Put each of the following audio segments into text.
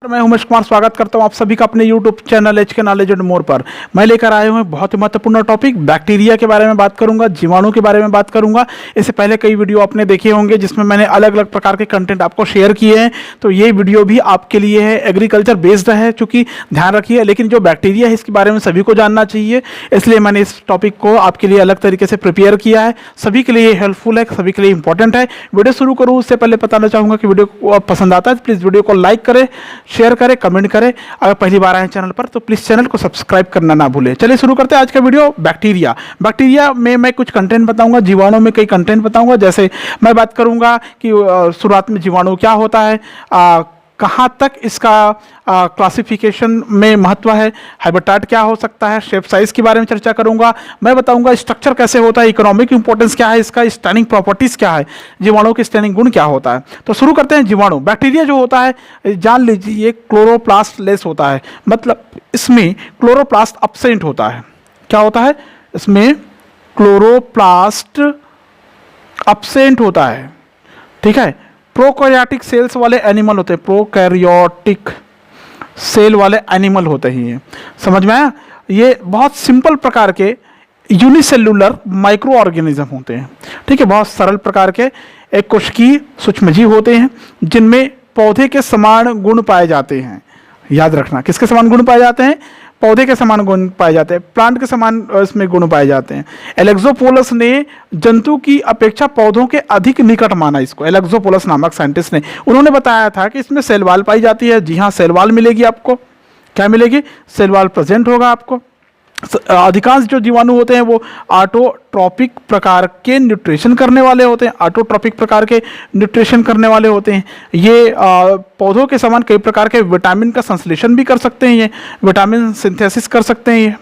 मैं उमेश कुमार स्वागत करता हूं आप सभी का अपने YouTube channel HK knowledge and more पर। मैं लेकर आया हूं बहुत ही महत्वपूर्ण टॉपिक बैक्टीरिया के बारे में बात करूंगा, जीवाणु के बारे में बात करूंगा। इससे पहले कई वीडियो आपने देखे होंगे जिसमें मैंने अलग अलग प्रकार के कंटेंट आपको शेयर किए हैं, तो ये वीडियो भी आपके लिए है। एग्रीकल्चर बेस्ड है, चूंकि ध्यान रखिए, लेकिन जो बैक्टीरिया है इसके बारे में सभी को जानना चाहिए, इसलिए मैंने इस टॉपिक को आपके लिए अलग तरीके से प्रिपेयर किया है। सभी के लिए हेल्पफुल है, सभी के लिए इंपॉर्टेंट है। वीडियो शुरू करूँ उससे पहले बताना चाहूँगा कि वीडियो को पसंद आता है तो प्लीज़ वीडियो को लाइक करें, शेयर करें, कमेंट करें। अगर पहली बार आए चैनल पर तो प्लीज चैनल को सब्सक्राइब करना ना भूलें। चलिए शुरू करते हैं आज का वीडियो। बैक्टीरिया में मैं कुछ कंटेंट बताऊंगा, जीवाणु में कई कंटेंट बताऊंगा। जैसे मैं बात करूंगा कि शुरुआत में जीवाणु क्या होता है, कहाँ तक इसका क्लासिफिकेशन में महत्व है, हैबिटेट क्या हो सकता है, शेप साइज के बारे में चर्चा करूंगा। मैं बताऊंगा स्ट्रक्चर कैसे होता है, इकोनॉमिक इंपॉर्टेंस क्या है इसका, स्टैंडिंग प्रॉपर्टीज क्या है, जीवाणु के स्टैंडिंग गुण क्या होता है। तो शुरू करते हैं। जीवाणु बैक्टीरिया जो होता है, जान लीजिए ये क्लोरोप्लास्ट लेस होता है, मतलब इसमें क्लोरोप्लास्ट एब्सेंट होता है। क्या होता है इसमें? क्लोरोप्लास्ट एब्सेंट होता है। ठीक है, प्रोकैरियोटिक सेल्स वाले एनिमल होते हैं, प्रोकैरियोटिक सेल वाले एनिमल होते हैं। समझ में आया? ये बहुत सिंपल प्रकार के यूनिसेल्युलर माइक्रो ऑर्गेनिज्म होते हैं। ठीक है, बहुत सरल प्रकार के एक कोशिकीय सूक्ष्मजीव होते हैं जिनमें पौधे के समान गुण पाए जाते हैं। याद रखना, किसके समान गुण पाए जाते हैं? पौधे के समान गुण पाए जाते हैं, प्लांट के समान इसमें गुण पाए जाते हैं। एलेक्सोपोलस ने जंतु की अपेक्षा पौधों के अधिक निकट माना इसको। एलेक्सोपोलस नामक साइंटिस्ट ने, उन्होंने बताया था कि इसमें सेल वॉल पाई जाती है। जी हाँ, सेल वॉल मिलेगी आपको। क्या मिलेगी? सेल वॉल प्रेजेंट होगा आपको। अधिकांश जो जीवाणु होते हैं वो ऑटोट्रॉपिक प्रकार के न्यूट्रिशन करने वाले होते हैं। ऑटोट्रॉपिक प्रकार के न्यूट्रिशन करने वाले होते हैं। ये पौधों के समान कई प्रकार के विटामिन का संश्लेषण भी कर सकते हैं, ये विटामिन सिंथेसिस कर सकते हैं ये।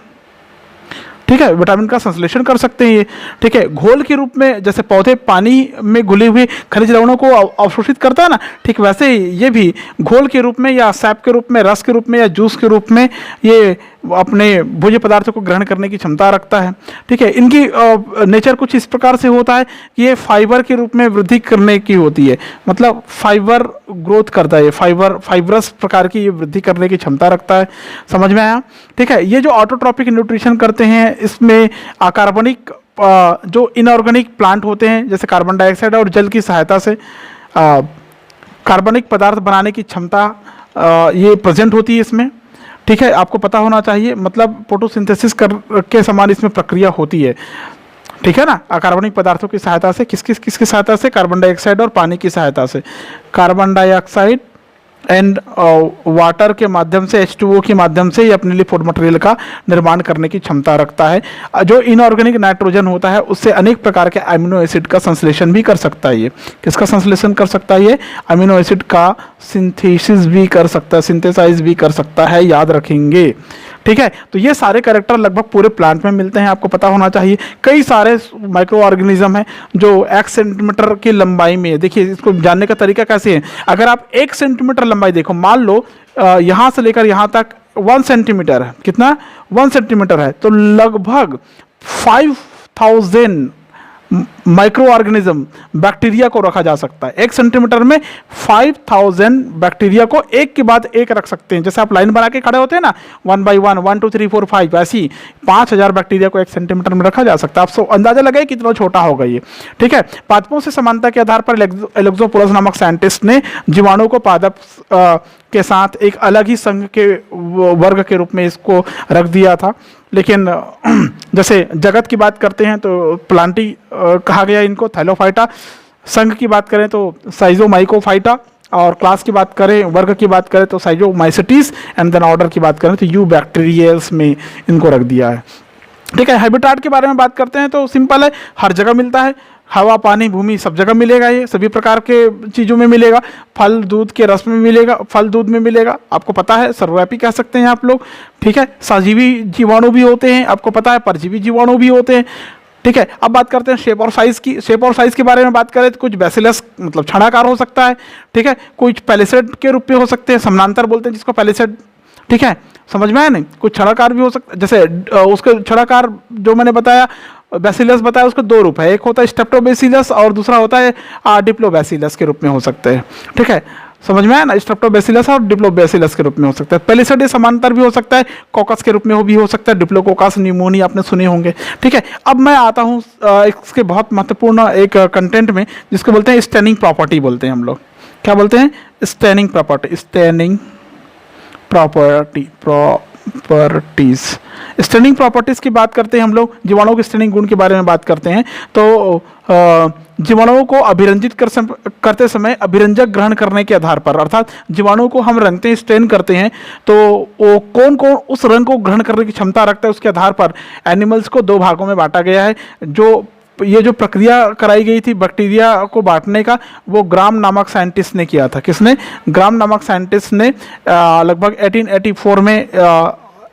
ठीक है, विटामिन का संश्लेषण कर सकते हैं ये। ठीक है, घोल के रूप में, जैसे पौधे पानी में घुले हुए खनिज लवणों को अवशोषित करता है ना, ठीक वैसे ही ये भी घोल के रूप में या सैप के रूप में, रस के रूप में या जूस के रूप में ये अपने भोज्य पदार्थों को ग्रहण करने की क्षमता रखता है। ठीक है, इनकी नेचर कुछ इस प्रकार से होता है कि ये फाइबर के रूप में वृद्धि करने की होती है, मतलब फाइबर ग्रोथ करता है, फाइबरस प्रकार की ये वृद्धि करने की क्षमता रखता है। समझ में आया? ठीक है, ये जो ऑटोट्रॉपिक न्यूट्रिशन करते हैं इसमें कार्बनिक जो इनऑर्गेनिक प्लांट होते हैं, जैसे कार्बन डाइऑक्साइड और जल की सहायता से कार्बनिक पदार्थ बनाने की क्षमता ये प्रेजेंट होती है इसमें। ठीक है, आपको पता होना चाहिए, मतलब फोटोसिंथेसिस के समान इसमें प्रक्रिया होती है। ठीक है ना, कार्बनिक पदार्थों की सहायता से, किसकी सहायता से? कार्बन डाइऑक्साइड और पानी की सहायता से। कार्बन डाइऑक्साइड एंड वाटर के माध्यम से, H2O के माध्यम से ये अपने लिए फूड मटेरियल का निर्माण करने की क्षमता रखता है। जो इनऑर्गेनिक नाइट्रोजन होता है उससे अनेक प्रकार के अमीनो एसिड का संश्लेषण भी कर सकता है ये। किसका संश्लेषण कर सकता है ये? अमीनो एसिड का सिंथेसिस भी कर सकता है, सिंथेसाइज भी कर सकता है, याद रखेंगे। ठीक है, तो ये सारे कैरेक्टर लगभग पूरे प्लांट में मिलते हैं, आपको पता होना चाहिए। कई सारे माइक्रो ऑर्गेनिज्म हैं जो 1 सेंटीमीटर की लंबाई में, देखिए इसको जानने का तरीका कैसे है। अगर आप 1 सेंटीमीटर लंबाई देखो, मान लो यहाँ से लेकर यहाँ तक 1 सेंटीमीटर है, कितना? 1 सेंटीमीटर है, तो लगभग 5000 माइक्रो ऑर्गेनिज्म बैक्टीरिया को रखा जा सकता है। 1 सेंटीमीटर में 5000 बैक्टीरिया को एक के बाद एक रख सकते हैं। जैसे आप लाइन बना के खड़े होते हैं ना, 1 by 1, 1 2 3 4 5, ऐसी 5000 बैक्टीरिया को 1 सेंटीमीटर में रखा जा सकता है। आपको अंदाजा लगाए कितना छोटा होगा ये। ठीक है, पादपों से समानता के आधार पर एलेक्सोपोलस नामक साइंटिस्ट ने जीवाणु को पादप के साथ एक अलग ही संघ के वर्ग के रूप में इसको रख दिया था। लेकिन जैसे जगत की बात करते हैं तो प्लांटी कहा गया इनको, थैलोफाइटा। संघ की बात करें तो साइजोमाइकोफाइटा, और क्लास की बात करें, वर्ग की बात करें तो साइजोमाइसेटीज, एंड देन ऑर्डर की बात करें तो यूबैक्टीरियल्स में इनको रख दिया है। ठीक है, हैबिटेट के बारे में बात करते हैं तो सिंपल है, हर जगह मिलता है। हवा, पानी, भूमि सब जगह मिलेगा, ये सभी प्रकार के चीज़ों में मिलेगा। फल दूध के रस में मिलेगा, फल दूध में मिलेगा, आपको पता है, सर्वव्यापी कह सकते हैं आप लोग। ठीक है, सजीवी जीवाणु भी होते हैं, आपको पता है, परजीवी जीवाणु भी होते हैं। ठीक है, अब बात करते हैं शेप और साइज की। शेप और साइज के बारे में बात करें तो कुछ बैसिलस मतलब छड़ाकार हो सकता है। ठीक है, कुछ पैलिसेड के रूप में हो सकते हैं, समानांतर बोलते हैं जिसको, पैलिसेड। ठीक है, समझ में आया नहीं? कुछ छड़ाकार भी हो सकता है, जैसे उसके छड़ाकार जो मैंने बताया, बैसिलस बताया, उसके 2 रूप है, एक होता है स्टेप्टोबैसिलस और दूसरा होता है डिप्लोबैसिलस के रूप में हो सकते हैं। ठीक है, समझ में आया ना, स्ट्रेप्टोबैसिलस और डिप्लोबैसिलस के रूप में हो सकता है। पेलिसैडियस समांतर भी हो सकता है, कॉकस के रूप में भी हो सकता है, डिप्लोकोकस न्यूमोनिया आपने सुने होंगे। ठीक है, अब मैं आता हूँ इसके बहुत महत्वपूर्ण एक कंटेंट में, जिसको बोलते हैं स्टेनिंग प्रॉपर्टी बोलते हैं हम लोग। क्या बोलते हैं? Staining property, staining properties. Staining properties की बात करते हैं हम लोग, जीवाणुओं के स्टेनिंग गुण के बारे में बात करते हैं। तो जीवाणुओं को अभिरंजित करते समय अभिरंजक ग्रहण करने के आधार पर, अर्थात जीवाणुओं को हम रंगते हैं, स्टेन करते हैं, तो वो कौन कौन उस रंग को ग्रहण करने की क्षमता रखता है, उसके आधार पर एनिमल्स को दो भागों में बांटा गया है। ये जो प्रक्रिया कराई गई थी बैक्टीरिया को बांटने का, वो ग्राम नामक साइंटिस्ट ने किया था। किसने? ग्राम नामक साइंटिस्ट ने लगभग 1884 में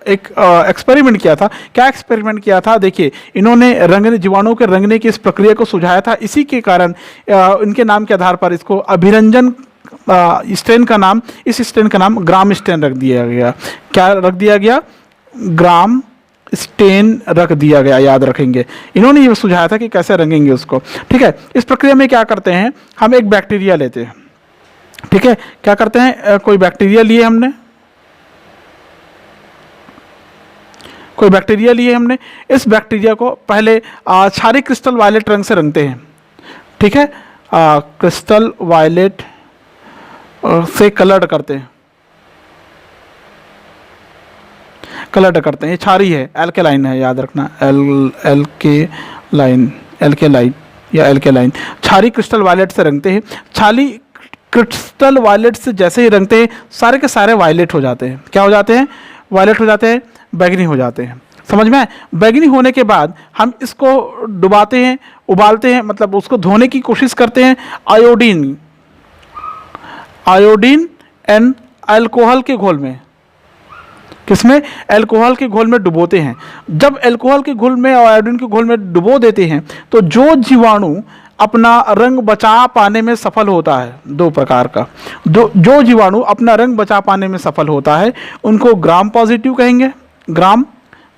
एक एक्सपेरिमेंट किया था। क्या एक्सपेरिमेंट किया था? देखिए, इन्होंने जीवाणुओं के रंगने की इस प्रक्रिया को सुझाया था। इसी के कारण इनके नाम के आधार पर इसको अभिरंजन स्टेन का नाम, इस स्टेन का नाम ग्राम स्टेन रख दिया गया। क्या रख दिया गया? ग्राम स्टेन रख दिया गया, याद रखेंगे। इन्होंने ये सुझाया था कि कैसे रंगेंगे उसको। ठीक है, इस प्रक्रिया में क्या करते हैं, हम एक बैक्टीरिया लेते हैं। ठीक है, क्या करते हैं, कोई बैक्टीरिया लिए हमने, इस बैक्टीरिया को पहले क्षारीय क्रिस्टल वायलेट रंग से रंगते हैं। ठीक है, क्रिस्टल वायलेट से कलर्ड करते हैं, ये क्षारीय है, एल्केलाइन है, याद रखना, एल्केलाइन या एल्केलाइन। क्षारीय क्रिस्टल वायलेट से रंगते हैं। क्षारीय क्रिस्टल वायलेट से जैसे ही रंगते हैं, सारे के सारे वायलेट हो जाते हैं। क्या हो जाते हैं? वायलेट हो जाते हैं, बैगनी हो जाते हैं। समझ में? बैगनी होने के बाद हम इसको डुबाते हैं, उबालते हैं, मतलब उसको धोने की कोशिश करते हैं आयोडीन एंड अल्कोहल के घोल में। किसमें? अल्कोहल के घोल में डुबोते हैं। जब अल्कोहल के घोल में और आयोडीन के घोल में डुबो देते हैं, तो जो जीवाणु अपना रंग बचा पाने में सफल होता है, दो प्रकार का, जो जीवाणु अपना रंग बचा पाने में सफल होता है, उनको ग्राम पॉजिटिव कहेंगे, ग्राम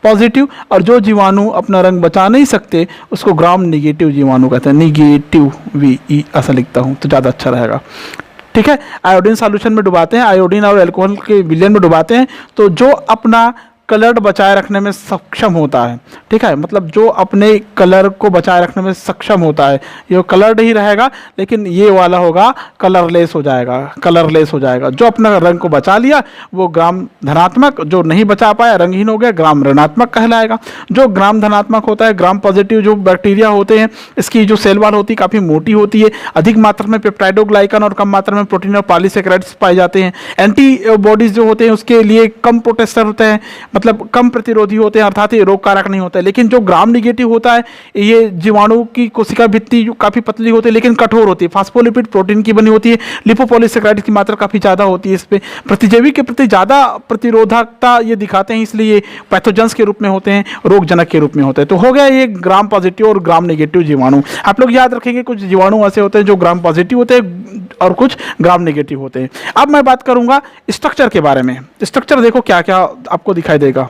पॉजिटिव। और जो जीवाणु अपना रंग बचा नहीं सकते, उसको ग्राम निगेटिव जीवाणु कहते हैं। निगेटिव, VE ऐसा लिखता हूँ तो ज़्यादा अच्छा रहेगा। ठीक है, आयोडीन सॉल्यूशन में डुबाते हैं, आयोडीन और अल्कोहल के विलयन में डुबाते हैं, तो जो अपना कलर बचाए रखने में सक्षम होता है। ठीक है, मतलब जो अपने कलर को बचाए रखने में सक्षम होता है, ये कलर्ड ही रहेगा, लेकिन ये वाला होगा कलरलेस हो जाएगा। जो अपना रंग को बचा लिया वो ग्राम धनात्मक, जो नहीं बचा पाया रंगहीन हो गया, ग्राम ऋणात्मक कहलाएगा। जो ग्राम धनात्मक होता है, ग्राम पॉजिटिव जो बैक्टीरिया होते हैं, इसकी जो सेल वॉल होती है काफ़ी मोटी होती है, अधिक मात्रा में पेप्टाइडोग्लाइकन और कम मात्रा में प्रोटीन और पॉलीसेकेराइड्स पाए जाते हैं। एंटीबॉडीज जो होते हैं उसके लिए कम प्रोटेक्टर होते हैं, मतलब कम प्रतिरोधी होते हैं, अर्थात ये रोग कारक नहीं होता है। लेकिन जो ग्राम निगेटिव होता है, ये जीवाणु की कोशिका भित्ति जो काफ़ी पतली होती है लेकिन कठोर होती है, फास्फोलिपिड प्रोटीन की बनी होती है, लिपोपॉलीसेकेराइड की मात्रा काफ़ी ज़्यादा होती है। इस पे प्रतिजैवी के प्रति ज़्यादा प्रतिरोधकता ये दिखाते हैं, इसलिए पैथोजेंस के रूप में होते हैं, रोगजनक के रूप में होते हैं। तो हो गया ये ग्राम पॉजिटिव और ग्राम निगेटिव जीवाणु। आप लोग याद रखेंगे, कुछ जीवाणु ऐसे होते हैं जो ग्राम पॉजिटिव होते हैं और कुछ ग्राम निगेटिव होते हैं। अब मैं बात करूंगा स्ट्रक्चर के बारे में। स्ट्रक्चर देखो क्या क्या आपको दिखाई देगा,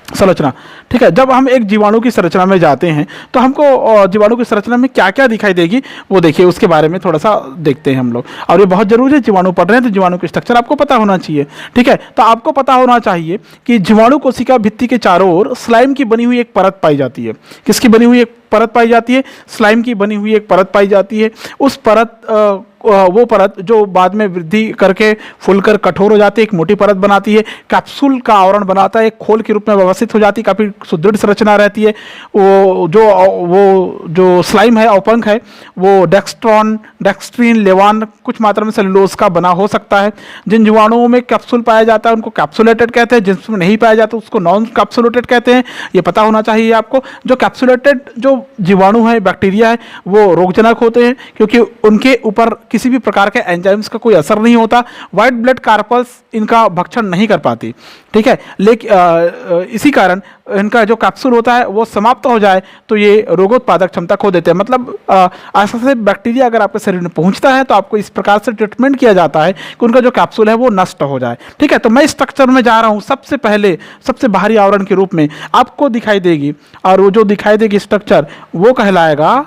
संरचना। ठीक है, जब हम एक जीवाणु की संरचना में जाते हैं तो हमको जीवाणु की संरचना में क्या क्या दिखाई देगी वो देखिए, उसके बारे में थोड़ा सा देखते हैं हम लोग। और ये बहुत जरूरी है, जीवाणु पढ़ रहे हैं तो जीवाणु की स्ट्रक्चर आपको पता होना चाहिए। ठीक है, तो आपको पता होना चाहिए कि जीवाणु कोशिका भित्ति के चारों ओर स्लाइम की बनी हुई एक परत पाई जाती है। किसकी बनी हुई एक परत पाई जाती है? स्लाइम की बनी हुई एक परत पाई जाती है। उस परत वो परत जो बाद में वृद्धि करके फूलकर कठोर हो जाती है, एक मोटी परत बनाती है, कैप्सूल का आवरण बनाता है, एक खोल के रूप में व्यवस्थित हो जाती है, काफ़ी सुदृढ़ संरचना रहती है। वो जो स्लाइम है, औपंख है, वो डेक्स्ट्रीन, लेवान, कुछ मात्रा में सेलुलोज का बना हो सकता है। जिन जीवाणुओं में कैप्सूल पाया जाता है उनको कैप्सुलेटेड कहते हैं, जिसमें नहीं पाया जाता उसको नॉन कैप्सुलेटेड कहते हैं। ये पता होना चाहिए आपको। जो कैप्सुलेटेड जो जीवाणु है, बैक्टीरिया है, वो रोगजनक होते हैं क्योंकि उनके ऊपर किसी भी प्रकार के एंजाइम्स का कोई असर नहीं होता। व्हाइट ब्लड कार्पल्स इनका भक्षण नहीं कर पाती। ठीक है, लेकिन इसी कारण इनका जो कैप्सूल होता है वो समाप्त हो जाए तो ये रोगोत्पादक क्षमता खो देते हैं। मतलब ऐसा से बैक्टीरिया अगर आपके शरीर में पहुंचता है तो आपको इस प्रकार से ट्रीटमेंट किया जाता है कि उनका जो कैप्सूल है वो नष्ट हो जाए। ठीक है, तो मैं स्ट्रक्चर में जा रहा हूँ। सबसे पहले सबसे बाहरी आवरण के रूप में आपको दिखाई देगी, और वो जो दिखाई देगी स्ट्रक्चर वो कहलाएगा,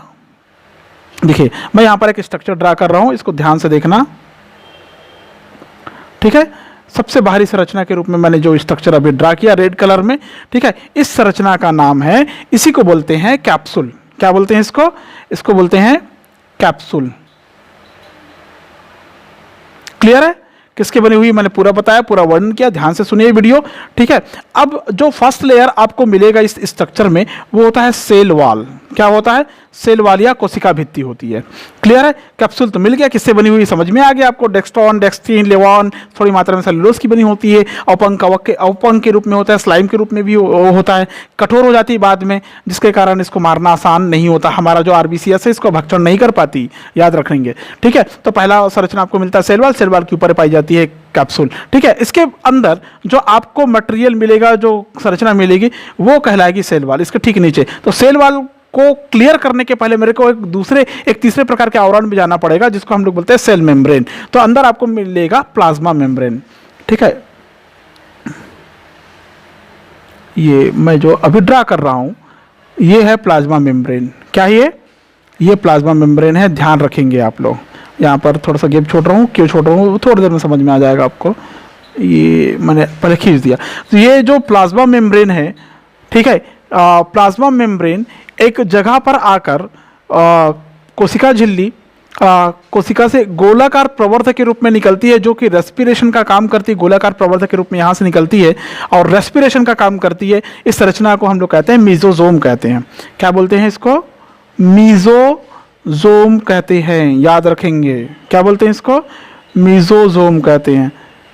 देखिए मैं यहाँ पर एक स्ट्रक्चर ड्रा कर रहा हूँ, इसको ध्यान से देखना। ठीक है, सबसे बाहरी संरचना के रूप में मैंने जो स्ट्रक्चर अभी ड्रा किया रेड कलर में, ठीक है, इस संरचना का नाम है, इसी को बोलते हैं कैप्सूल। क्या बोलते हैं इसको? इसको बोलते हैं कैप्सूल। क्लियर है? किसके बनी हुई मैंने पूरा बताया, पूरा वर्णन किया, ध्यान से सुनिए वीडियो, ठीक है। अब जो फर्स्ट लेयर आपको मिलेगा इस स्ट्रक्चर में वो होता है सेल वॉल। क्या होता है? सेल वॉल या कोशिका भित्ति होती है। क्लियर है? कैप्सूल तो मिल गया, किससे बनी हुई समझ में आ गया आपको, डेक्स्ट्रॉन, डेक्स्ट्रीन, लेवॉन, थोड़ी मात्रा में सेलुलोज की बनी होती है, औपंक के रूप में होता है, स्लाइम के रूप में भी होता है, कठोर हो जाती है बाद में, जिसके कारण इसको मारना आसान नहीं होता, हमारा जो आरबीसीएस है इसको भक्षण नहीं कर पाती, याद रखेंगे, ठीक है। तो पहला संरचना आपको मिलता है सेल वॉल, सेल वॉल के ऊपर पाई जाती है कैप्सूल, ठीक है। इसके अंदर जो आपको मटेरियल मिलेगा, जो संरचना मिलेगी वो कहलाएगी सेल वॉल, इसके ठीक नीचे। तो सेल वॉल को क्लियर करने के पहले मेरे को एक तीसरे प्रकार के आवरण में जाना पड़ेगा, जिसको हम लोग बोलते हैं सेल मेम्ब्रेन। तो अंदर आपको मिलेगा प्लाज्मा मेम्ब्रेन, ठीक है। ये मैं जो अभी ड्रा कर रहा हूं ये है प्लाज्मा मेम्ब्रेन। क्या ये प्लाज्मा मेम्ब्रेन है, ध्यान रखेंगे आप लोग। यहाँ पर थोड़ा सा गैप छोड़ रहा हूँ, क्यों छोड़ रहा हूँ थोड़ी देर में समझ में आ जाएगा आपको। ये मैंने पहले खींच दिया। तो ये जो प्लाज्मा मेम्ब्रेन है, ठीक है, प्लाज्मा मेम्ब्रेन एक जगह पर आकर कोशिका झिल्ली कोशिका से गोलाकार प्रवर्धक के रूप में निकलती है, जो कि रेस्पिरेशन का काम करती है, गोलाकार प्रवर्धक के रूप में यहाँ से निकलती है और रेस्पिरेशन का काम करती है। इस संरचना को हम लोग कहते हैं मीजोजोम कहते हैं। क्या बोलते हैं इसको? मीजोजोम कहते हैं, याद रखेंगे। क्या बोलते हैं इसको? मीजोजोम कहते हैं।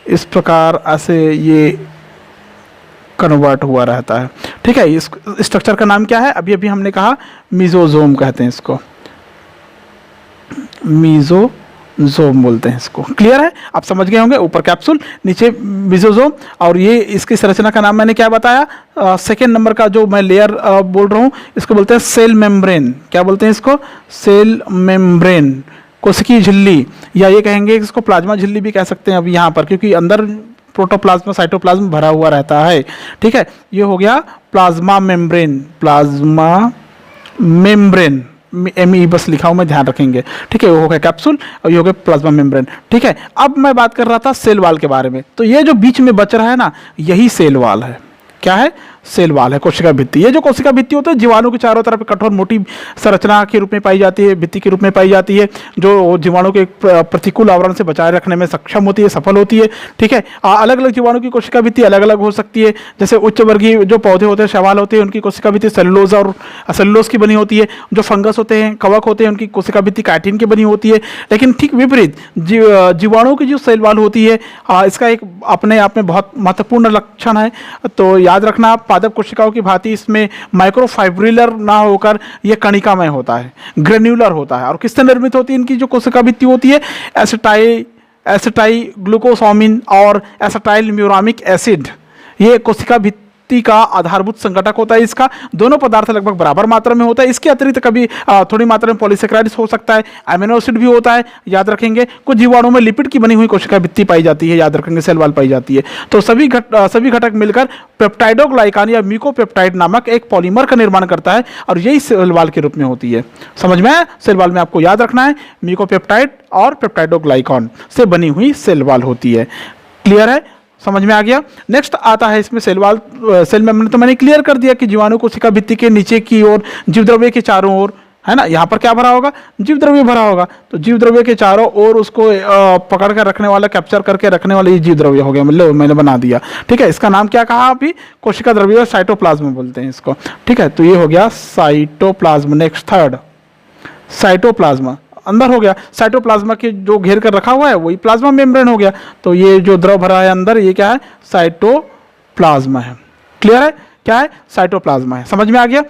इस प्रकार ऐसे ये कन्वर्ट हुआ रहता है, ठीक है। इस स्ट्रक्चर का नाम क्या है? अभी अभी हमने कहा मीजोजोम कहते हैं इसको, मीजोजोम बोलते हैं इसको। क्लियर है? आप समझ गए होंगे। ऊपर कैप्सूल, नीचे मीजोजोम, और ये इसकी संरचना का नाम मैंने क्या बताया? सेकेंड नंबर का जो मैं लेयर बोल रहा हूँ इसको बोलते हैं सेल मेम्ब्रेन। क्या बोलते हैं इसको? सेल मेम्ब्रेन, कोशिकीय झिल्ली, या ये कहेंगे इसको प्लाज्मा झिल्ली भी कह सकते हैं अभी यहाँ पर, क्योंकि अंदर प्रोटोप्लाज्मा साइटोप्लाज्म भरा हुआ रहता है, ठीक है। ये हो गया plasma membrane, plasma membrane, ME बस लिखा हूं मैं, ध्यान रखेंगे, ठीक है। वो हो गया कैप्सूल और ये हो गया प्लाज्मा मेम्ब्रेन, ठीक है। अब मैं बात कर रहा था सेल वॉल के बारे में। तो ये जो बीच में बच रहा है ना, यही सेल वॉल है। क्या है? सेल वॉल है, कोशिका भित्ति। ये जो कोशिका भित्ति होती है जीवाणु के चारों तरफ कठोर मोटी संरचना के रूप में पाई जाती है, भित्ति के रूप में पाई जाती है, जो जीवाणु के प्रतिकूल आवरण से बचाए रखने में सक्षम होती है, सफल होती है, ठीक है। अलग अलग जीवाणु की कोशिका भित्ति अलग अलग हो सकती है। जैसे उच्च वर्गीय जो पौधे होते हैं, शैवाल होते हैं, उनकी कोशिका भित्ति सेलुलोज और सेलुलोज की बनी होती है। जो फंगस होते हैं, कवक होते हैं, उनकी कोशिका भित्ति काइटिन की बनी होती है। लेकिन ठीक विपरीत जीवाणु की जो सेल वॉल होती है, इसका एक अपने आप में बहुत महत्वपूर्ण लक्षण है। तो याद रखना, पादप कोशिकाओं की भांति इसमें माइक्रोफाइब्रिलर ना होकर यह कणिकामय होता है, ग्रेन्युलर होता है। और किससे निर्मित होती है इनकी जो कोशिका भित्ति होती है? एसिटाइल ग्लूकोसामिन और एसिटाइल म्यूरामिक एसिड, ये कोशिका भित्ति का आधारभूत संघटक होता है। इसका दोनों पदार्थ लगभग बराबर मात्रा में होता है। इसके अतिरिक्त कभी थोड़ी मात्रा में पॉलीसेकेराइड्स हो सकता है, अमीनो एसिड भी होता है, याद रखेंगे। कुछ जीवाणुओं में लिपिड की बनी हुई कोशिका भित्ति पाई जाती है, याद रखेंगे, सेल वॉल पाई जाती है। तो सभी घटक मिलकर पेप्टाइडोग्लाइकान या म्यूकोपेप्टाइड नामक एक पॉलीमर का निर्माण करता है, और यही सेल वॉल के रूप में होती है। समझ में आया? सेल वॉल में आपको याद रखना है म्यूकोपेप्टाइड और पेप्टाइडोग्लाइकान से बनी हुई सेल वॉल होती है। क्लियर है? समझ में आ गया। नेक्स्ट आता है इसमें सेल वॉल, सेल मेम्ब्रेन तो मैंने क्लियर कर दिया कि जीवाणु कोशिका भित्ति के नीचे की ओर, जीवद्रव्य के चारों ओर, है ना, यहाँ पर क्या भरा होगा? जीवद्रव्य भरा होगा। तो जीवद्रव्य के चारों ओर उसको पकड़ कर रखने वाला, कैप्चर करके रखने वाला ये जीवद्रव्य हो गया, मतलब मैंने बना दिया, ठीक है। इसका नाम क्या कहा अभी? कोशिका द्रव्य, साइटोप्लाज्म बोलते हैं इसको, ठीक है। तो ये हो गया साइटोप्लाज्म। नेक्स्ट थर्ड, साइटोप्लाज्म अंदर हो गया। साइटोप्लाज्मा के जो घेर कर रखा हुआ है वही प्लाज्मा मेम्ब्रेन हो गया। तो ये जो द्रव भरा है अंदर, ये क्या है? साइटोप्लाज्मा है। क्लियर है? क्या है? साइटोप्लाज्मा है। समझ में आ गया?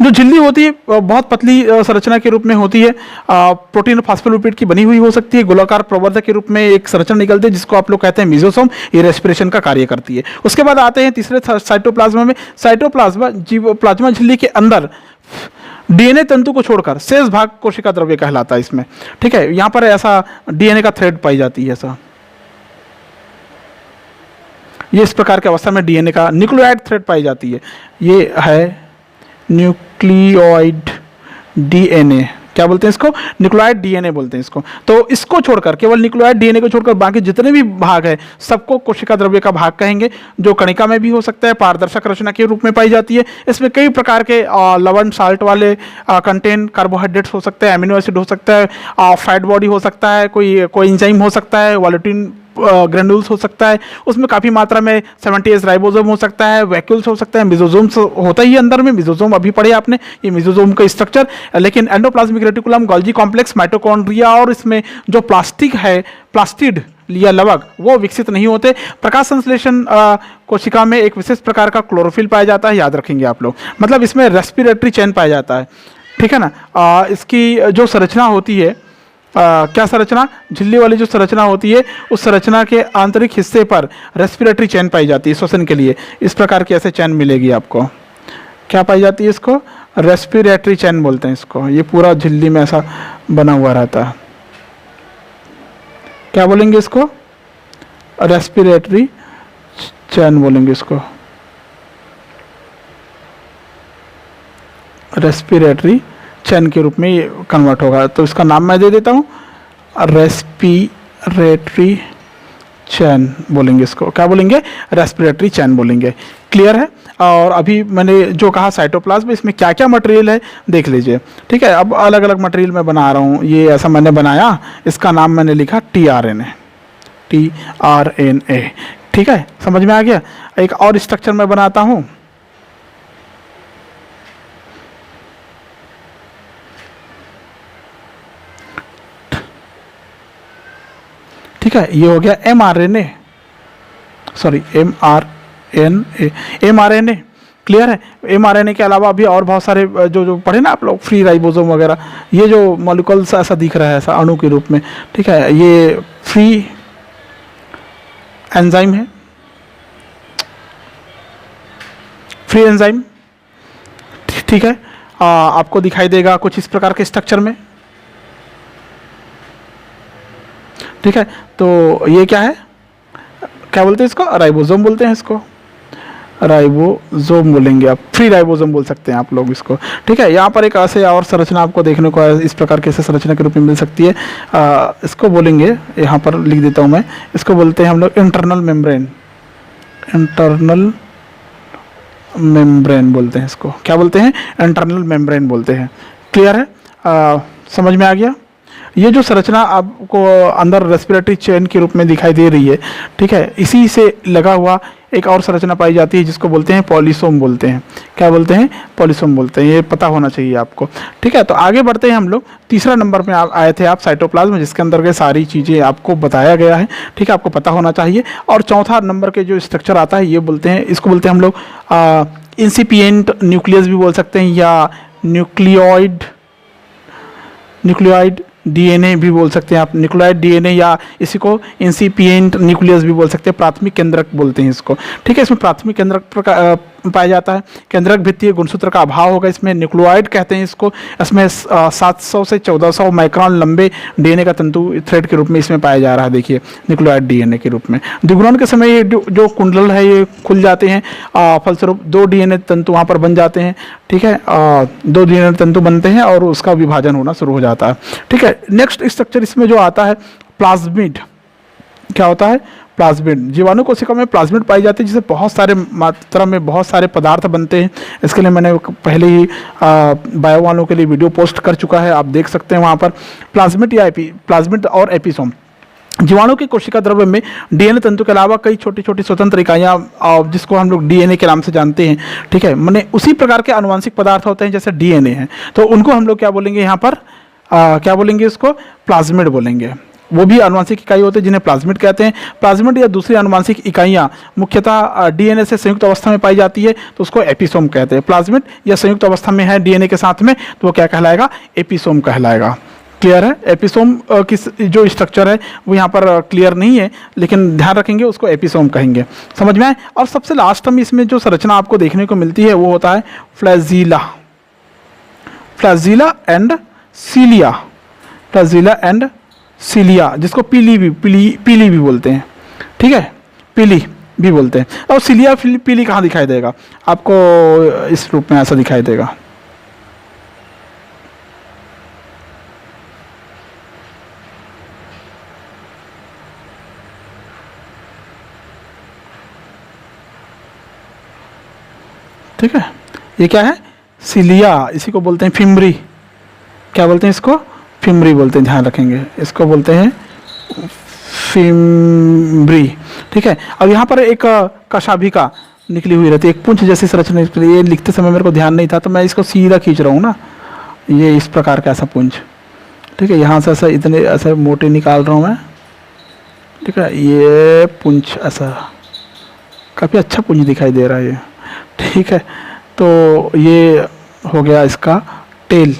जो झिल्ली होती है बहुत पतली संरचना के रूप में होती है, प्रोटीन और फास्फोलिपिड की बनी हुई हो सकती है। गोलाकार प्रवर्धक के रूप में एक संरचना निकलती है जिसको आप लोग कहते हैं मीजोसोम। ये रेस्पिरेशन का कार्य करती है। उसके बाद आते हैं तीसरे साइटोप्लाज्मा में। साइटोप्लाज्मा प्लाज्मा झिल्ली के अंदर डीएनए तंतु को छोड़कर शेष भाग कोशिका द्रव्य कहलाता है इसमें, ठीक है। यहां पर ऐसा डीएनए का थ्रेड पाई जाती है, ऐसा ये इस प्रकार की अवस्था में डीएनए का न्यूक्लियोइड थ्रेड पाई जाती है। ये है न्यूक्लियोइड डीएनए, क्या बोलते हैं इसको, न्यूक्लियोइड डीएनए बोलते हैं इसको। तो इसको छोड़कर, केवल न्यूक्लियोइड डीएनए को छोड़कर बाकी जितने भी भाग है सबको कोशिका द्रव्य का भाग कहेंगे, जो कणिका में भी हो सकता है, पारदर्शक रचना के रूप में पाई जाती है। इसमें कई प्रकार के लवण साल्ट वाले कंटेंट कार्बोहाइड्रेट्स हो सकते हैं, अमीनो एसिड हो सकता है, फैट बॉडी हो सकता है, कोई एंजाइम हो सकता है, वॉलेटिन ग्रेन्यूल्स हो सकता है, उसमें काफ़ी मात्रा में 70S राइबोसोम हो सकता है, वैक्यूल्स हो सकता है, मिजोजोम होता ही अंदर में, मिजोजोम अभी पढ़े आपने, ये मिजोजोम का स्ट्रक्चर। लेकिन endoplasmic reticulum, Golgi complex, mitochondria और इसमें जो प्लास्टिक है, प्लास्टिड या लवक, वो विकसित नहीं होते। प्रकाश संश्लेषण कोशिका में एक विशेष प्रकार का क्लोरोफिल पाया जाता है, याद रखेंगे आप लोग, मतलब इसमें रेस्पिरेटरी चेन पाया जाता है, ठीक है ना। इसकी जो संरचना होती है, क्या संरचना, झिल्ली वाली जो संरचना होती है, उस संरचना के आंतरिक हिस्से पर रेस्पिरेटरी चेन पाई जाती है श्वसन के लिए। इस प्रकार की ऐसे चेन मिलेगी आपको, क्या पाई जाती है, इसको रेस्पिरेटरी चेन बोलते हैं इसको। ये पूरा झिल्ली में ऐसा बना हुआ रहता है, क्या बोलेंगे इसको, रेस्पिरेटरी चेन बोलेंगे इसको, रेस्पिरेटरी चैन के रूप में ये कन्वर्ट होगा। तो इसका नाम मैं दे देता हूँ, रेस्पिरेटरी चैन बोलेंगे इसको, क्या बोलेंगे, रेस्पिरेटरी चैन बोलेंगे। क्लियर है। और अभी मैंने जो कहा साइटोप्लाज्म, इसमें क्या क्या मटेरियल है देख लीजिए, ठीक है। अब अलग अलग मटेरियल मैं बना रहा हूँ, ये ऐसा मैंने बनाया, इसका नाम मैंने लिखा tRNA, tRNA, ठीक है, समझ में आ गया। एक और स्ट्रक्चर मैं बनाता हूँ, ठीक है, ये हो गया mRNA, सॉरी mRNA। क्लियर है। mRNA के अलावा भी और बहुत सारे जो पढ़े ना आप लोग, फ्री राइबोसोम वगैरह, ये जो मॉलिक्यूल्स ऐसा दिख रहा है, ऐसा अणु के रूप में, ठीक है, ये फ्री एंजाइम है, फ्री एंजाइम, ठीक है। आपको दिखाई देगा कुछ इस प्रकार के स्ट्रक्चर में, ठीक है। तो ये क्या है, क्या बोलते हैं इसको, राइबोसोम बोलते हैं इसको, राइबोसोम बोलेंगे आप, फ्री राइबोसोम बोल सकते हैं आप लोग इसको, ठीक है। यहाँ पर एक ऐसे और संरचना आपको देखने को इस प्रकार के ऐसे संरचना के रूप में मिल सकती है, इसको बोलेंगे, यहाँ पर लिख देता हूँ मैं, इसको बोलते हैं हम लोग इंटरनल मेम्ब्रेन, इंटरनल मेम्ब्रेन बोलते हैं इसको, क्या बोलते हैं, इंटरनल मेम्ब्रेन बोलते हैं। क्लियर है, समझ में आ गया। ये जो संरचना आपको अंदर रेस्पिरेटरी चेन के रूप में दिखाई दे रही है, ठीक है, इसी से लगा हुआ एक और संरचना पाई जाती है जिसको बोलते हैं पॉलीसोम बोलते हैं, क्या बोलते हैं, पॉलीसोम बोलते हैं। ये पता होना चाहिए आपको, ठीक है। तो आगे बढ़ते हैं हम लोग, तीसरा नंबर में आए थे आप, साइटोप्लाज्म, जिसके अंदर के सारी चीज़ें आपको बताया गया है, ठीक है, आपको पता होना चाहिए। और चौथा नंबर के जो स्ट्रक्चर आता है, ये बोलते हैं, इसको बोलते हैं हम लोग इंसिपिएंट न्यूक्लियस भी बोल सकते हैं, या न्यूक्लियोइड डीएनए भी बोल सकते हैं आप, न्यूक्लियोइड डीएनए, या इसी को इंसिपिएंट न्यूक्लियस भी बोल सकते हैं, प्राथमिक केंद्रक बोलते हैं इसको, ठीक है। इसमें प्राथमिक केंद्रक पाया जाता है, केंद्रक भित्तीय गुणसूत्र का अभाव होगा, इसमें न्यूक्लियोइड कहते हैं इसको। इसमें 700 से 1400 माइक्रोन लंबे डीएनए का तंतु थ्रेड के रूप में इसमें पाया जा रहा है, देखिए, न्यूक्लियोइड डीएनए के रूप में। द्विगुणन के समय ये जो कुंडल है ये खुल जाते हैं, फलस्वरूप 2 डीएनए तंतु वहाँ पर बन जाते हैं, ठीक है, 2 डीएनए तंतु बनते हैं और उसका विभाजन होना शुरू हो जाता है, ठीक है। नेक्स्ट स्ट्रक्चर इसमें जो आता है प्लाज्मिड, क्या होता है, प्लाज्मिड। जीवाणु कोशिका में प्लाज्मिड पाई जाती है, जिससे बहुत सारे मात्रा में बहुत सारे पदार्थ बनते हैं। इसके लिए मैंने पहले ही बायो वालों के लिए वीडियो पोस्ट कर चुका है, आप देख सकते हैं वहाँ पर। प्लाज्मिड और एपिसोम, जीवाणु की कोशिका द्रव्य में डीएनए तंतु के अलावा कई छोटी छोटी स्वतंत्र इकाइयाँ, जिसको हम लोग डीएनए के नाम से जानते हैं, ठीक है, माने उसी प्रकार के आनुवंशिक पदार्थ होते हैं जैसे डीएनए है, तो उनको हम लोग क्या बोलेंगे यहाँ पर, क्या बोलेंगे इसको, प्लाज्मिड बोलेंगे। वो भी आनुवंशिक इकाई होते हैं जिन्हें प्लाज्मिड कहते हैं। प्लाज्मिड या दूसरी आनुवंशिक इकाइयाँ मुख्यतः डीएनए से संयुक्त अवस्था में पाई जाती है, तो उसको एपिसोम कहते हैं। प्लाज्मिड या संयुक्त अवस्था में है डीएनए के साथ में, तो वो क्या कहलाएगा, एपिसोम कहलाएगा। क्लियर है। एपिसोम की जो स्ट्रक्चर है वो यहाँ पर क्लियर नहीं है, लेकिन ध्यान रखेंगे उसको एपिसोम कहेंगे, समझ में आए। और सबसे लास्ट में इसमें जो संरचना आपको देखने को मिलती है वो होता है फ्लैजीला, फ्लैजीला एंड सीलिया, फ्लैजीला एंड सीलिया, जिसको पीली भी बोलते हैं, ठीक है, पीली भी बोलते हैं। और सीलिया पीली कहाँ दिखाई देगा आपको, इस रूप में ऐसा दिखाई देगा, ठीक है, ये क्या है, सिलिया, इसी को बोलते हैं फिमरी। क्या बोलते हैं इसको, फिमरी बोलते हैं, ध्यान रखेंगे, इसको बोलते हैं फिमरी। ठीक है, अब यहाँ पर एक कशाभिका निकली हुई रहती है, एक पुंछ जैसी संरचना निकली। ये लिखते समय मेरे को ध्यान नहीं था तो मैं इसको सीधा खींच रहा हूँ ना, ये इस प्रकार का ऐसा पुंछ। ठीक है, यहाँ से ऐसा इतने ऐसे मोटे निकाल रहा हूँ मैं। ठीक है, ये पुंछ ऐसा काफ़ी अच्छा पुंछ दिखाई दे रहा है ये। ठीक है, तो ये हो गया इसका टेल।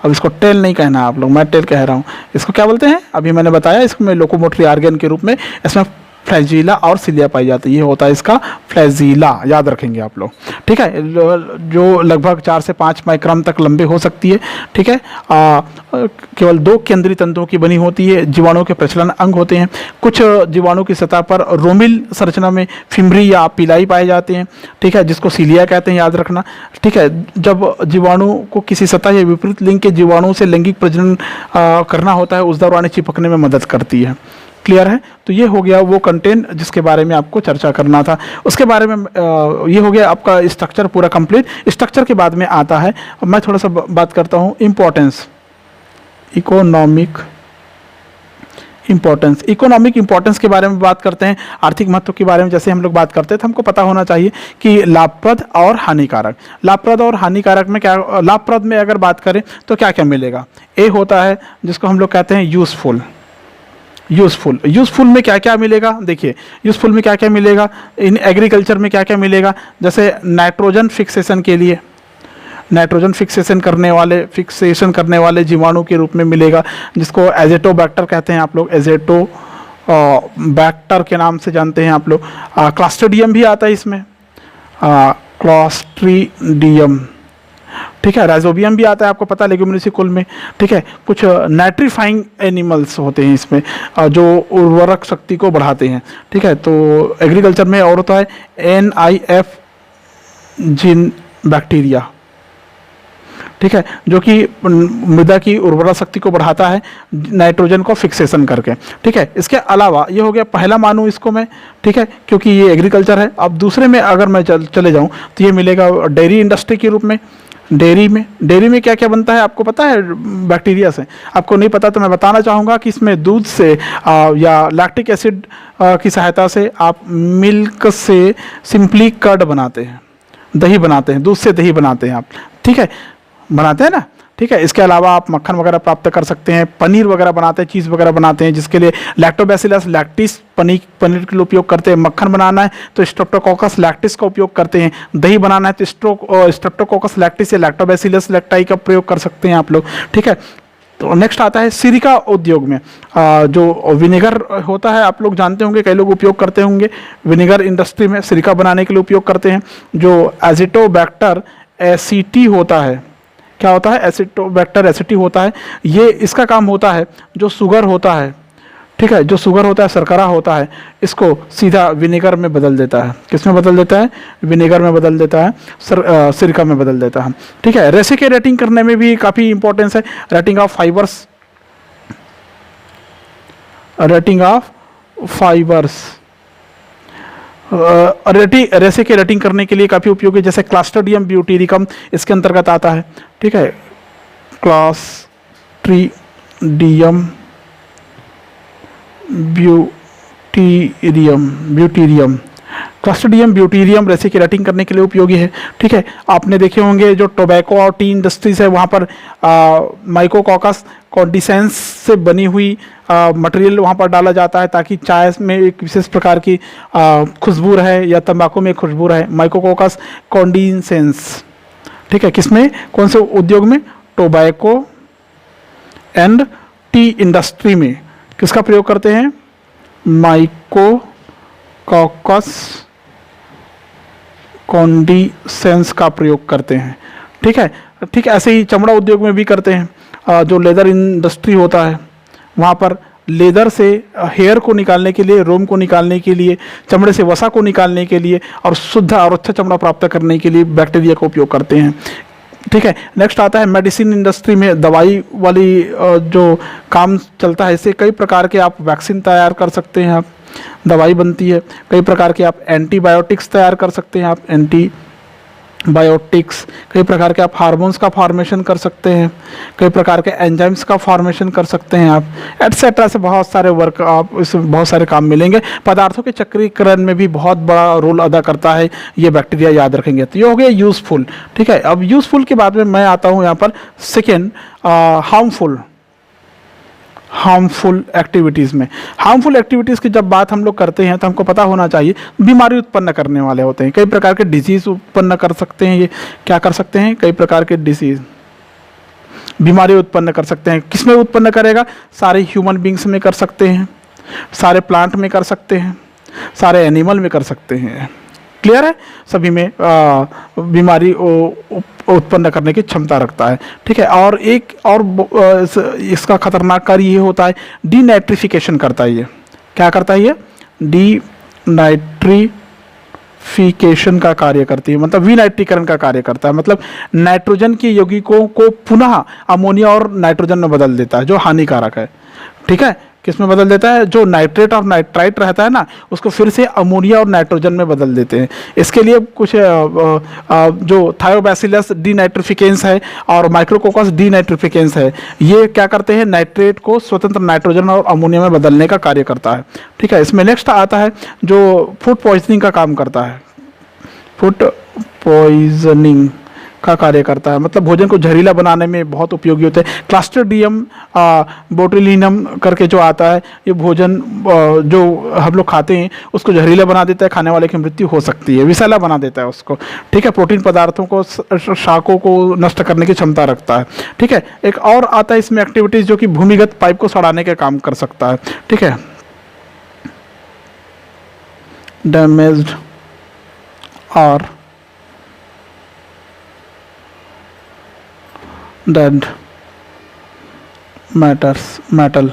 अब इसको टेल नहीं कहना आप लोग, मैं टेल कह रहा हूँ। इसको क्या बोलते हैं, अभी मैंने बताया, इसको मैं लोकोमोटरी ऑर्गन के रूप में इसमें फ्लैजीला और सिलिया पाई जाती है। ये होता है इसका फ्लैजीला, याद रखेंगे आप लोग। ठीक है, जो लगभग 4 से 5 माइक्रोन तक लंबे हो सकती है। ठीक है, केवल 2 केंद्रीय तंतुओं की बनी होती है। जीवाणु के प्रचलन अंग होते हैं। कुछ जीवाणु की सतह पर रोमिल संरचना में फिमरी या पिलाई पाए जाते हैं। ठीक है, जिसको सिलिया कहते हैं, याद रखना। ठीक है, जब जीवाणु को किसी सतह या विपरीत लिंग के जीवाणु से लैंगिक प्रजनन करना होता है, उस दौरान चिपकने में मदद करती है। क्लियर है, तो ये हो गया वो कंटेंट जिसके बारे में आपको चर्चा करना था। उसके बारे में ये हो गया आपका स्ट्रक्चर पूरा कंप्लीट। स्ट्रक्चर के बाद में आता है, मैं थोड़ा सा बात करता हूँ इम्पोर्टेंस, इकोनॉमिक इम्पोर्टेंस के बारे में बात करते हैं। आर्थिक महत्व के बारे में जैसे हम लोग बात करते हैं तो हमको पता होना चाहिए कि लाभप्रद और हानिकारक। लाभप्रद और हानिकारक में क्या, लाभप्रद में अगर बात करें तो क्या क्या मिलेगा। ए होता है जिसको हम लोग कहते हैं यूजफुल में क्या क्या मिलेगा। देखिए, यूजफुल में क्या क्या मिलेगा, इन एग्रीकल्चर में क्या क्या मिलेगा, जैसे नाइट्रोजन फिक्सेशन के लिए, नाइट्रोजन फिक्सेशन करने वाले जीवाणु के रूप में मिलेगा, जिसको एजेटोबैक्टर कहते हैं आप लोग, बैक्टर के नाम से जानते हैं आप लोग। क्लास्ट्रीडियम भी आता है इसमें, क्लास्ट्रीडियम। ठीक है, राइजोबियम भी आता है, आपको पता है लेग्यूमिनेसी कुल में। ठीक है, कुछ नाइट्रीफाइंग एनिमल्स होते हैं इसमें जो उर्वरक शक्ति को बढ़ाते हैं। ठीक है, तो एग्रीकल्चर में और होता है NIF जीन बैक्टीरिया। ठीक है, जो कि मृदा की उर्वरा शक्ति को बढ़ाता है नाइट्रोजन को फिक्सेशन करके। ठीक है, इसके अलावा ये हो गया पहला मानूं इसको मैं। ठीक है, क्योंकि ये एग्रीकल्चर है। अब दूसरे में अगर मैं चले जाऊं तो ये मिलेगा डेयरी इंडस्ट्री के रूप में। डेयरी में क्या क्या बनता है आपको पता है बैक्टीरिया से? आपको नहीं पता तो मैं बताना चाहूँगा कि इसमें दूध से या लैक्टिक एसिड की सहायता से आप मिल्क से सिंपली कर्ड बनाते हैं, दही बनाते हैं, दूध से दही बनाते हैं आप। ठीक है, बनाते हैं ना। ठीक है, इसके अलावा आप मक्खन वगैरह प्राप्त कर सकते हैं, पनीर वगैरह बनाते हैं, चीज़ वगैरह बनाते हैं, जिसके लिए लैक्टोबैसिलस लैक्टिस पनीर के लिए उपयोग करते हैं। मक्खन बनाना है तो स्ट्रेप्टोकोकस लैक्टिस का उपयोग करते हैं। दही बनाना है तो स्ट्रेप्टोकोकस लैक्टिस या लैक्टोबैसिलस लैक्टाई का प्रयोग कर सकते हैं आप लोग। ठीक है, तो नेक्स्ट आता है सिरिका उद्योग में। जो विनेगर होता है आप लोग जानते होंगे, कई लोग उपयोग करते होंगे। विनेगर इंडस्ट्री में सिरिका बनाने के लिए उपयोग करते हैं। जो एजिटोबैक्टर एसिटी होता है, क्या होता है, एसिटोबैक्टर एसिटी होता है। ये इसका काम होता है जो शुगर होता है, ठीक है, जो शुगर होता है, शर्करा होता है, इसको सीधा विनेगर में बदल देता है। किस में बदल देता है? विनेगर में बदल देता है, सिरका में बदल देता है। ठीक है, रेसे के रेटिंग करने में भी काफ़ी इंपॉर्टेंस है। रेटिंग ऑफ फाइबर्स, रेसे के रेटिंग करने के लिए काफ़ी उपयोगी, जैसे क्लास्ट्रीडियम ब्यूटीरिकम इसके अंतर्गत आता है। ठीक है, क्लास्ट्रीडियम ब्यूटीरियम रेसे की रेटिंग करने के लिए उपयोगी है। ठीक है, आपने देखे होंगे जो टोबैको और टी इंडस्ट्रीज है वहाँ पर माइकोकॉकस कॉन्डिसेंस से बनी हुई मटेरियल वहाँ पर डाला जाता है ताकि चाय में एक विशेष प्रकार की खुशबू रहे या तंबाकू में खुशबू रहे। माइकोकॉकस कॉन्डिसेंस। ठीक है, किसमें, कौन से उद्योग में? टोबैको एंड टी इंडस्ट्री में किसका प्रयोग करते हैं? माइकोकॉकस कॉन्डिसेंस का प्रयोग करते हैं। ठीक है, ठीक ऐसे ही चमड़ा उद्योग में भी करते हैं। जो लेदर इंडस्ट्री होता है वहाँ पर लेदर से हेयर को निकालने के लिए, रोम को निकालने के लिए, चमड़े से वसा को निकालने के लिए और शुद्ध और अच्छा चमड़ा प्राप्त करने के लिए बैक्टीरिया का उपयोग करते हैं। ठीक है, नेक्स्ट आता है मेडिसिन इंडस्ट्री में दवाई वाली जो काम चलता है, इससे कई प्रकार के आप वैक्सीन तैयार कर सकते हैं, आप दवाई बनती है। कई प्रकार के आप एंटीबायोटिक्स तैयार कर सकते हैं, आप बायोटिक्स, कई प्रकार के आप हार्मोन्स का फॉर्मेशन कर सकते हैं, कई प्रकार के एंजाइम्स का फॉर्मेशन कर सकते हैं आप, एटसेट्रा से बहुत सारे वर्क आप इसमें बहुत सारे काम मिलेंगे। पदार्थों के चक्रीकरण में भी बहुत बड़ा रोल अदा करता है ये बैक्टीरिया, याद रखेंगे। तो ये हो गया यूज़फुल, ठीक है। अब यूज़फुल के बाद में मैं आता हूँ यहाँ पर सेकेंड, हार्मफुल एक्टिविटीज़ में। हार्मफुल एक्टिविटीज़ की जब बात हम लोग करते हैं तो हमको पता होना चाहिए बीमारी उत्पन्न करने वाले होते हैं, कई प्रकार के डिजीज़ उत्पन्न कर सकते हैं। ये क्या कर सकते हैं? कई प्रकार के डिजीज़, बीमारी उत्पन्न कर सकते हैं। किसमें उत्पन्न करेगा? सारे ह्यूमन बींग्स में कर सकते हैं, सारे प्लांट में कर सकते हैं, सारे एनिमल में कर सकते हैं। क्लियर है? सभी में बीमारी उत्पन्न करने की क्षमता रखता है, ठीक है। और एक और इसका खतरनाक कार्य ये होता है, डीनाइट्रिफिकेशन करता है। ये क्या करता है? ये डीनाइट्रिफिकेशन का कार्य करती है, मतलब विनाइट्रीकरण का कार्य करता है, मतलब नाइट्रोजन के यौगिकों को पुनः अमोनिया और नाइट्रोजन में बदल देता है, जो हानिकारक है, ठीक है। किस में बदल देता है? जो नाइट्रेट और नाइट्राइट रहता है ना, उसको फिर से अमोनिया और नाइट्रोजन में बदल देते हैं। इसके लिए कुछ जो थायोबैसिलस डीनाइट्रिफिकेंस है और माइक्रोकोकस डीनाइट्रिफिकेंस है, ये क्या करते हैं? नाइट्रेट को स्वतंत्र नाइट्रोजन और अमोनिया में बदलने का कार्य करता है, ठीक है। इसमें नेक्स्ट आता है जो फूड पॉइजनिंग का काम करता है, फूड पॉइजनिंग का कार्य करता है, मतलब भोजन को जहरीला बनाने में बहुत उपयोगी होते हैं। क्लस्ट्रिडियम बोटुलिनम करके जो आता है, ये भोजन जो हम लोग खाते हैं उसको जहरीला बना देता है, खाने वाले की मृत्यु हो सकती है, विषैला बना देता है उसको, ठीक है। प्रोटीन पदार्थों को, शाकों को नष्ट करने की क्षमता रखता है, ठीक है। एक और आता है इसमें एक्टिविटीज जो कि भूमिगत पाइप को सड़ाने के काम कर सकता है, ठीक है। डैमेज्ड और डेड मेटल,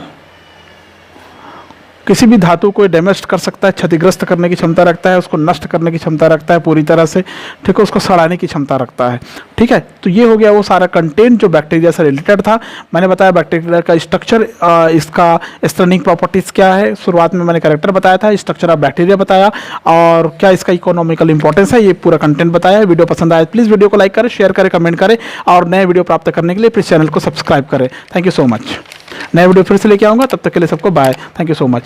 किसी भी धातु को डैमेज कर सकता है, क्षतिग्रस्त करने की क्षमता रखता है, उसको नष्ट करने की क्षमता रखता है पूरी तरह से, ठीक है। उसको सड़ाने की क्षमता रखता है, ठीक है। तो ये हो गया वो सारा कंटेंट जो बैक्टीरिया से रिलेटेड था। मैंने बताया बैक्टीरिया का स्ट्रक्चर, इसका स्टर्निंग प्रॉपर्टीज क्या है, शुरुआत में मैंने कैरेक्टर बताया था, स्ट्रक्चर ऑफ बैक्टीरिया बताया, और क्या इसका इकोनॉमिकल इंपॉर्टेंस है, ये पूरा कंटेंट बताया। वीडियो पसंद आया प्लीज़ वीडियो को लाइक करें, शेयर करें, कमेंट करें, और नए वीडियो प्राप्त करने के लिए प्लीज़ चैनल को सब्सक्राइब करें। Thank you so much. नए वीडियो फिर से लेके आऊँगा, तब तक के लिए सबको bye, thank you so much.